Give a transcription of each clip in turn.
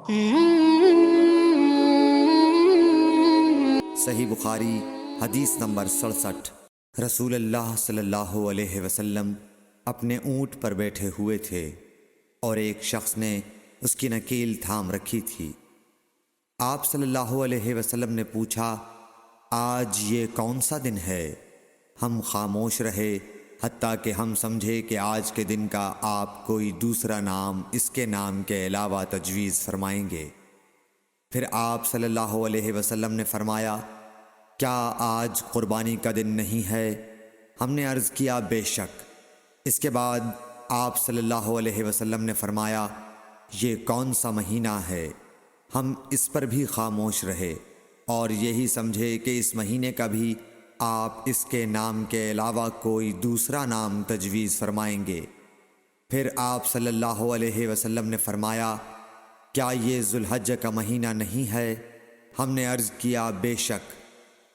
صحیح بخاری حدیث نمبر 67۔ رسول اللہ صلی اللہ علیہ وسلم اپنے اونٹ پر بیٹھے ہوئے تھے اور ایک شخص نے اس کی نکیل تھام رکھی تھی۔ آپ صلی اللہ علیہ وسلم نے پوچھا، آج یہ کون سا دن ہے؟ ہم خاموش رہے حتیٰ کہ ہم سمجھے کہ آج کے دن کا آپ کوئی دوسرا نام اس کے نام کے علاوہ تجویز فرمائیں گے۔ پھر آپ صلی اللہ علیہ وسلم نے فرمایا، کیا آج قربانی کا دن نہیں ہے؟ ہم نے عرض کیا، بے شک۔ اس کے بعد آپ صلی اللہ علیہ وسلم نے فرمایا، یہ کون سا مہینہ ہے؟ ہم اس پر بھی خاموش رہے اور یہی سمجھے کہ اس مہینے کا بھی آپ اس کے نام کے علاوہ کوئی دوسرا نام تجویز فرمائیں گے۔ پھر آپ صلی اللہ علیہ وسلم نے فرمایا، کیا یہ ذو الحجہ کا مہینہ نہیں ہے؟ ہم نے عرض کیا، بے شک۔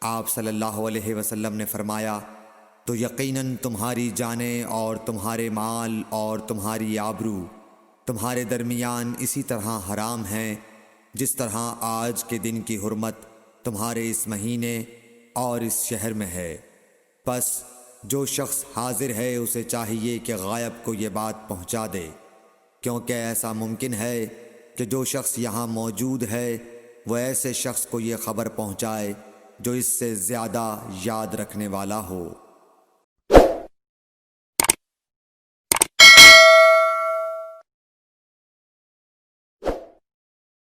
آپ صلی اللہ علیہ وسلم نے فرمایا، تو یقیناً تمہاری جانیں اور تمہارے مال اور تمہاری آبرو تمہارے درمیان اسی طرح حرام ہیں جس طرح آج کے دن کی حرمت تمہارے اس مہینے اور اس شہر میں ہے۔ پس جو شخص حاضر ہے اسے چاہیے کہ غائب کو یہ بات پہنچا دے، کیونکہ ایسا ممکن ہے کہ جو شخص یہاں موجود ہے وہ ایسے شخص کو یہ خبر پہنچائے جو اس سے زیادہ یاد رکھنے والا ہو۔